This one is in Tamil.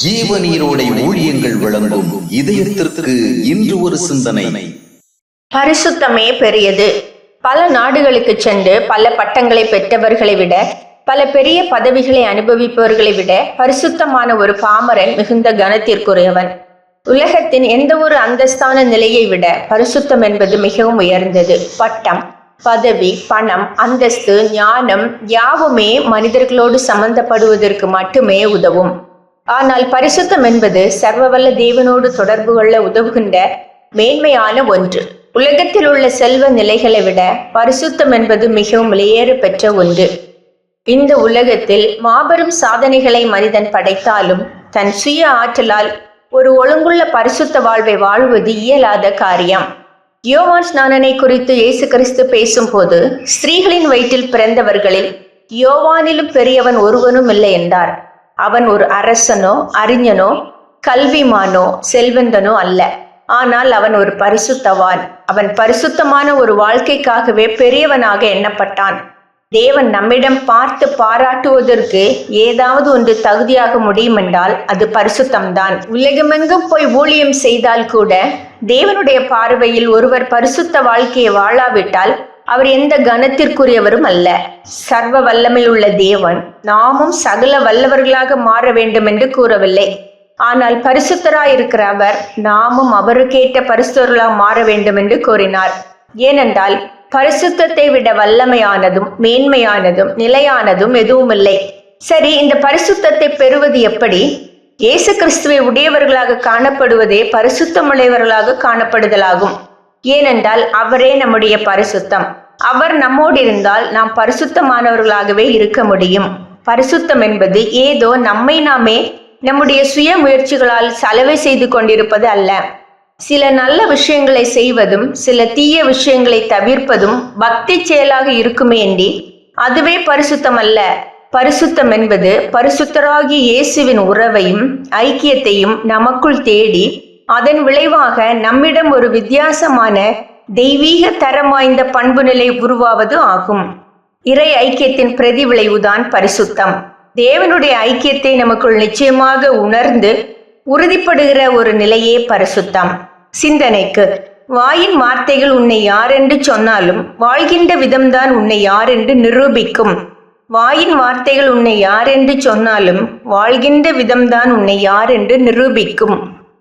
ஜீவநீரோடை ஊழியங்கள் வழங்கும் இதயத்திற்கு இன்று ஒரு சிந்தனை. பரிசுத்தமே பெரியது. பல நாடுகளுக்கு சென்று பல பட்டங்களை பெற்றவர்களை விட, பல பெரிய பதவிகளை அனுபவிப்பவர்களை விட பரிசுத்தமான ஒரு பாமரன் மிகுந்த கனத்திற்குரியவன். உலகத்தின் எந்த ஒரு அந்தஸ்தான நிலையை விட பரிசுத்தம் என்பது மிகவும் உயர்ந்தது. பட்டம், பதவி, பணம், அந்தஸ்து, ஞானம் யாவுமே மனிதர்களோடு சம்பந்தப்படுவதற்கு மட்டுமே உதவும். ஆனால் பரிசுத்தம் என்பது சர்வவல்ல தேவனோடு தொடர்பு கொள்ள உதவுகின்ற மேன்மையான ஒன்று. உலகத்தில் உள்ள செல்வ நிலைகளை விட பரிசுத்தம் என்பது மிகவும் விலையேற பெற்ற ஒன்று. இந்த உலகத்தில் மாபெரும் சாதனைகளை மனிதன் படைத்தாலும் தன் சுய ஆற்றலால் ஒரு ஒழுங்குள்ள பரிசுத்த வாழ்வை வாழ்வது இயலாத காரியம். யோவான் ஸ்நானனை குறித்து இயேசு கிறிஸ்து பேசும்போது, ஸ்திரீகளின் வயிற்றில் பிறந்தவர்களில் யோவானிலும் பெரியவன் ஒருவனும் இல்லை என்றார். அவன் ஒரு அரசனோ, அறிஞனோ, கல்விமானோ, செல்வந்தனோ அல்ல. ஆனால் அவன் ஒரு பரிசுத்தவான். அவன் பரிசுத்தமான ஒரு வாழ்க்கைக்காகவே பெரியவனாக எண்ணப்பட்டான். தேவன் நம்மிடம் பார்த்து பாராட்டுவதற்கு ஏதாவது ஒன்று தகுதியாக முடியும் என்றால் அது பரிசுத்தம்தான். உலகமெங்கும் போய் ஊழியம் செய்தால் கூட தேவனுடைய பார்வையில் ஒருவர் பரிசுத்த வாழ்க்கையை வாழாவிட்டால் அவர் எந்த கனத்திற்குரியவரும் அல்ல. சர்வ வல்லமை உள்ள தேவன் நாமும் சகல வல்லவர்களாக மாற வேண்டும் என்று கூறவில்லை. ஆனால் பரிசுத்தராயிருக்கிற அவர் நாமும் அவருக்கேற்ற பரிசுத்தர்களாக மாற வேண்டும் என்று கூறினார். ஏனென்றால் பரிசுத்தத்தை விட வல்லமையானதும் மேன்மையானதும் நிலையானதும் எதுவும் இல்லை. சரி, இந்த பரிசுத்தத்தை பெறுவது எப்படி? இயேசு கிறிஸ்துவை உடையவர்களாக காணப்படுவதே பரிசுத்தமுடையவர்களாக காணப்படுதலாகும். ஏனென்றால் அவரே நம்முடைய பரிசுத்தம். அவர் நம்மோடு இருந்தால் நாம் பரிசுத்தமானவர்களாகவே இருக்க முடியும். பரிசுத்தம் என்பது ஏதோ நம்மை நாமே நம்முடைய சுய முயற்சிகளால் சலவை செய்து கொண்டிருப்பது அல்ல. சில நல்ல விஷயங்களை செய்வதும் சில தீய விஷயங்களை தவிர்ப்பதும் பக்தி செயலாக இருக்குமேண்டி அதுவே பரிசுத்தம் அல்ல. பரிசுத்தம் என்பது பரிசுத்தராகிய இயேசுவின் உறவையும் ஐக்கியத்தையும் நமக்குள் தேடி அதன் விளைவாக நம்மிடம் ஒரு வித்தியாசமான தெய்வீக தரம் வாய்ந்த பண்பு நிலை உருவாவது ஆகும். இறை ஐக்கியத்தின் பிரதி விளைவுதான் பரிசுத்தம். தேவனுடைய ஐக்கியத்தை நமக்குள் நிச்சயமாக உணர்ந்து உறுதிப்படுகிற ஒரு நிலையே பரிசுத்தம். சிந்தனைக்கு, வாயின் வார்த்தைகள் உன்னை யாரென்று சொன்னாலும் வாழ்கின்ற விதம்தான் உன்னை யாரென்று நிரூபிக்கும். வாயின் வார்த்தைகள் உன்னை யாரென்று சொன்னாலும் வாழ்கின்ற விதம்தான் உன்னை யாரென்று நிரூபிக்கும்.